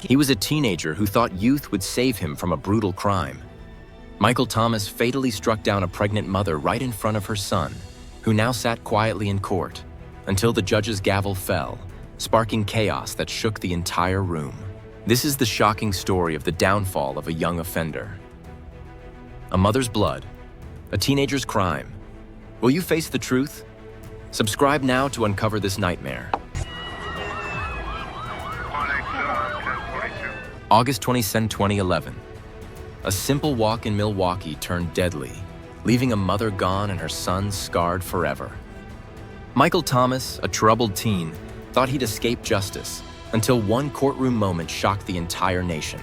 He was a teenager who thought youth would save him from a brutal crime. Michael Thomas fatally struck down a pregnant mother right in front of her son, who now sat quietly in court until the judge's gavel fell, sparking chaos that shook the entire room. This is the shocking story of the downfall of a young offender. A mother's blood, a teenager's crime. Will you face the truth? Subscribe now to uncover this nightmare. August 22, 2011. A simple walk in Milwaukee turned deadly, leaving a mother gone and her son scarred forever. Michael Thomas, a troubled teen, thought he'd escape justice until one courtroom moment shocked the entire nation.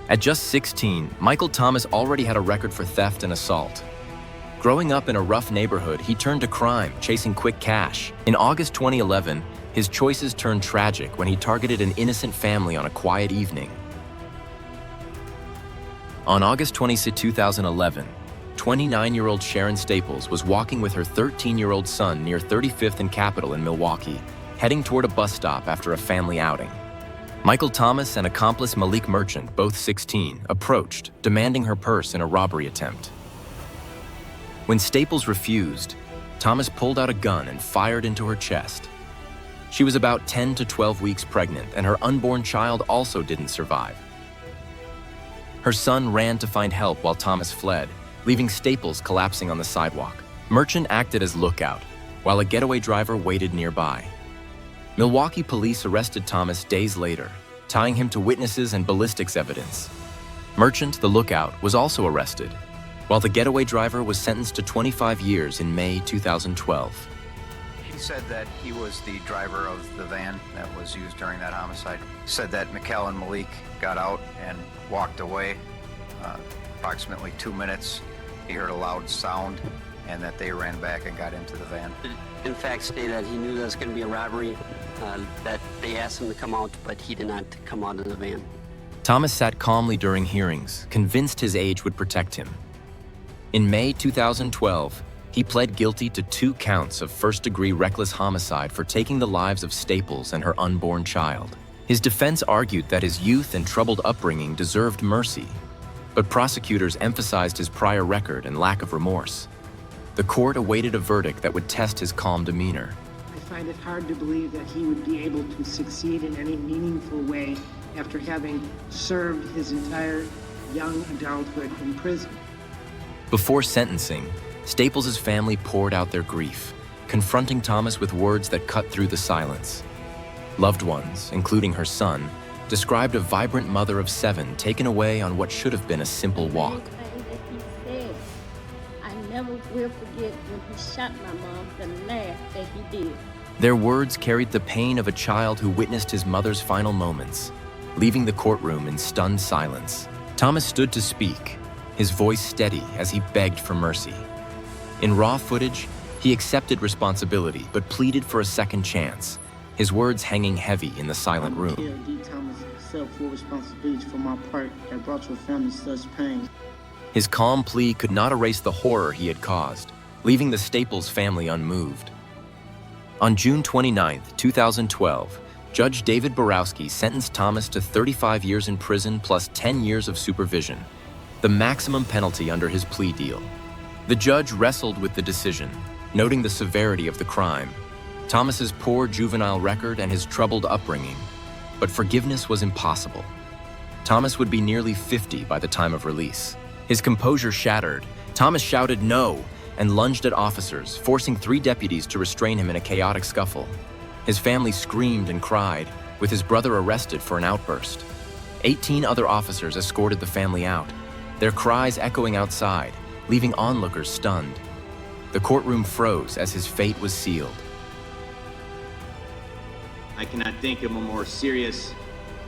At just 16, Michael Thomas already had a record for theft and assault. Growing up in a rough neighborhood, he turned to crime, chasing quick cash. In August 2011, his choices turned tragic when he targeted an innocent family on a quiet evening. On August 26, 2011, 29-year-old Sharon Staples was walking with her 13-year-old son near 35th and Capitol in Milwaukee, heading toward a bus stop after a family outing. Michael Thomas and accomplice Malik Merchant, both 16, approached, demanding her purse in a robbery attempt. When Staples refused, Thomas pulled out a gun and fired into her chest. She was about 10 to 12 weeks pregnant, and her unborn child also didn't survive. Her son ran to find help while Thomas fled, leaving Staples collapsing on the sidewalk. Merchant acted as lookout, while a getaway driver waited nearby. Milwaukee police arrested Thomas days later, tying him to witnesses and ballistics evidence. Merchant, the lookout, was also arrested, while the getaway driver was sentenced to 25 years in May 2012. He said that he was the driver of the van that was used during that homicide. He said that Mikkel and Malik got out and walked away. Approximately 2 minutes, he heard a loud sound, and that they ran back and got into the van. In fact, stated that he knew there was going to be a robbery, that they asked him to come out, but he did not come out of the van. Thomas sat calmly during hearings, convinced his age would protect him. In May 2012, he pled guilty to 2 counts of first-degree reckless homicide for taking the lives of Staples and her unborn child. His defense argued that his youth and troubled upbringing deserved mercy, but prosecutors emphasized his prior record and lack of remorse. The court awaited a verdict that would test his calm demeanor. I find it hard to believe that he would be able to succeed in any meaningful way after having served his entire young adulthood in prison. Before sentencing, Staples' family poured out their grief, confronting Thomas with words that cut through the silence. Loved ones, including her son, described a vibrant mother of 7 taken away on what should have been a simple walk. I never will forget when he shot my mom, the laugh that he did. Their words carried the pain of a child who witnessed his mother's final moments, leaving the courtroom in stunned silence. Thomas stood to speak, his voice steady as he begged for mercy. In raw footage, he accepted responsibility but pleaded for a second chance, his words hanging heavy in the silent room. D. Thomas accept full responsibility for my part that brought your family such pain. His calm plea could not erase the horror he had caused, leaving the Staples family unmoved. On June 29, 2012, Judge David Borowski sentenced Thomas to 35 years in prison plus 10 years of supervision, the maximum penalty under his plea deal. The judge wrestled with the decision, noting the severity of the crime, Thomas's poor juvenile record and his troubled upbringing, but forgiveness was impossible. Thomas would be nearly 50 by the time of release. His composure shattered. Thomas shouted no and lunged at officers, forcing 3 deputies to restrain him in a chaotic scuffle. His family screamed and cried, with his brother arrested for an outburst. 18 other officers escorted the family out, their cries echoing outside, leaving onlookers stunned. The courtroom froze as his fate was sealed. I cannot think of a more serious,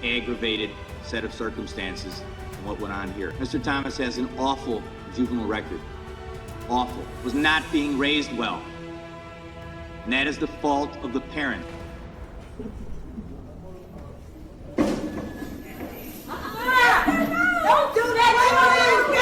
aggravated set of circumstances than what went on here. Mr. Thomas has an awful juvenile record. Awful. Was not being raised well. And that is the fault of the parent. Don't do that!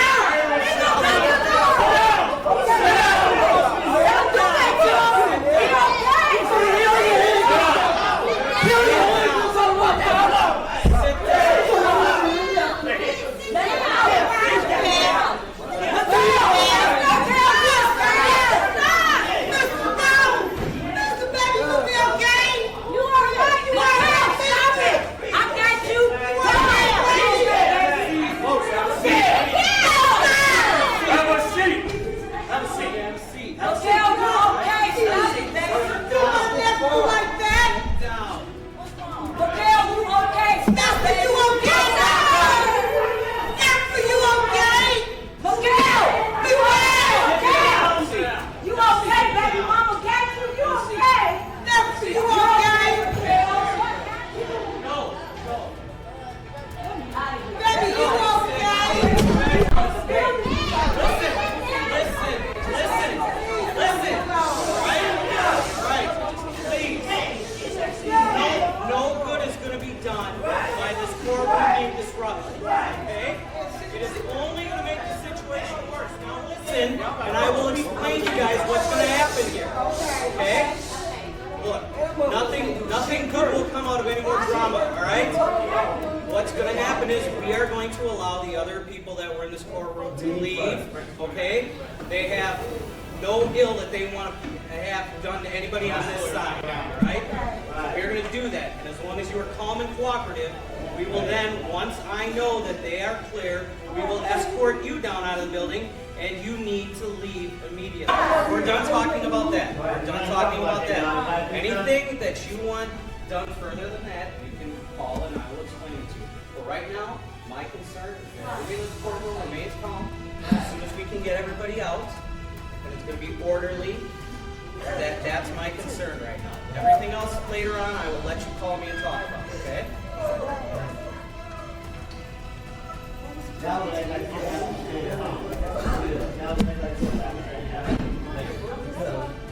any more drama, all right? What's going to happen is we are going to allow the other people that were in this courtroom to leave, okay? They have no ill that they want to have done to anybody on this side, all right? So we're going to do that, and as long as you are calm and cooperative, we will then, once I know that they are clear, we will escort you down out of the building, and you need to leave immediately. We're done talking about that. We're done talking about that. Anything that you want done further than that, you can call and I will explain it to you. But right now, my concern is that everybody in this courtroom remains calm. As soon as we can get everybody out, and it's going to be orderly, that's my concern right now. Everything else later on, I will let you call me and talk about, okay?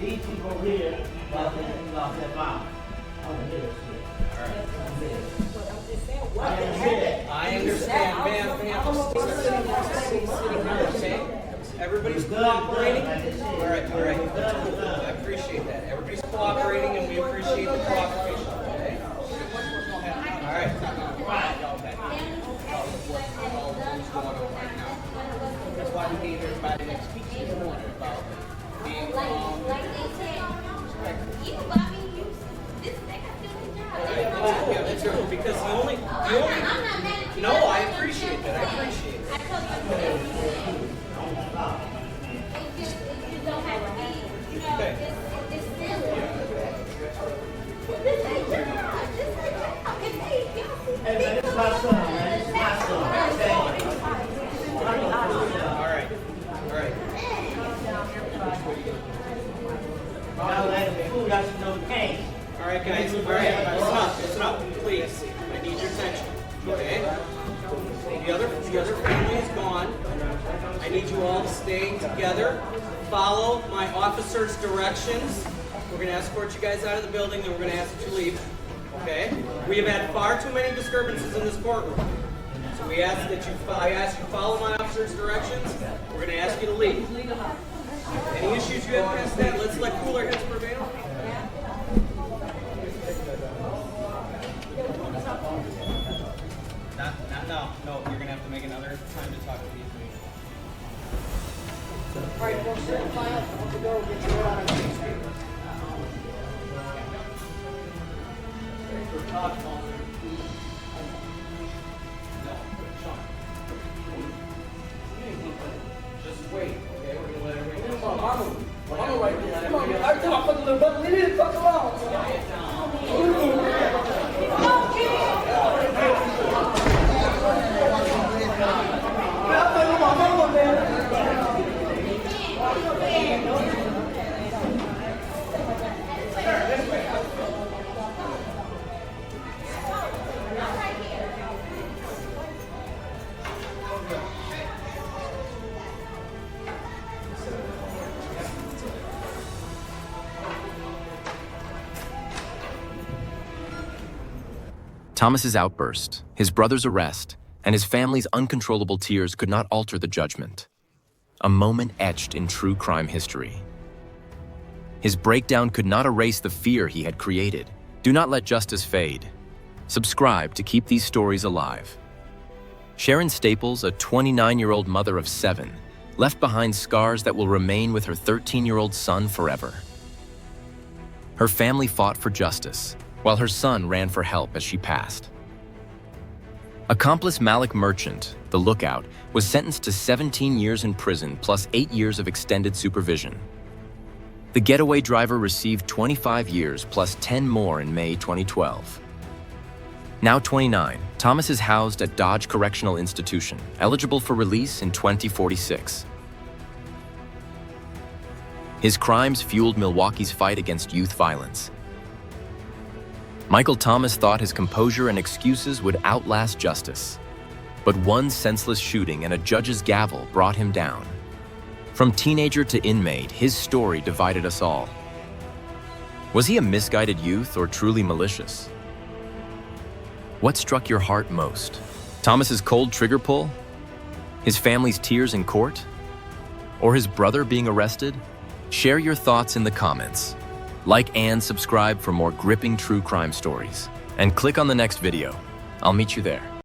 These people here lost their mouth. I understand, ma'am. Everybody's cooperating. All right. I appreciate that. Everybody's cooperating, and we appreciate the cooperation. Okay? All right. That's why we gave everybody that speech this morning about being calm. Yeah, that's true. Because the only. No, I appreciate that. Okay. Hey, this is my son, man. This is my son. Okay? All right. Now that the food, I should know the pain. All right, guys. All right. Listen up. Please. I need your attention. Okay? The other family is gone. I need you all to stay together. Follow my officer's directions. We're going to escort you guys out of the building, then we're going to ask that you leave. Okay? We have had far too many disturbances in this courtroom. So I ask you to follow my officer's directions. We're going to ask you to leave. Any issues you have past that, let's let cooler heads prevail. No, you're going to have to make another time to talk to these three. All right, folks, sit in file. I want to go get you out of the street. Just wait, okay? We're going to let everybody know. I'm right there. Come on, I tell my fucking little brother, leave me the fuck alone. Thomas's outburst, his brother's arrest, and his family's uncontrollable tears could not alter the judgment. A moment etched in true crime history. His breakdown could not erase the fear he had created. Do not let justice fade. Subscribe to keep these stories alive. Sharon Staples, a 29-year-old mother of 7, left behind scars that will remain with her 13-year-old son forever. Her family fought for justice, while her son ran for help as she passed. Accomplice Malik Merchant, the lookout, was sentenced to 17 years in prison plus 8 years of extended supervision. The getaway driver received 25 years plus 10 more in May 2012. Now 29, Thomas is housed at Dodge Correctional Institution, eligible for release in 2046. His crimes fueled Milwaukee's fight against youth violence. Michael Thomas thought his composure and excuses would outlast justice. But one senseless shooting and a judge's gavel brought him down. From teenager to inmate, his story divided us all. Was he a misguided youth or truly malicious? What struck your heart most? Thomas's cold trigger pull? His family's tears in court? Or his brother being arrested? Share your thoughts in the comments. Like and subscribe for more gripping true crime stories. and click on the next video. I'll meet you there.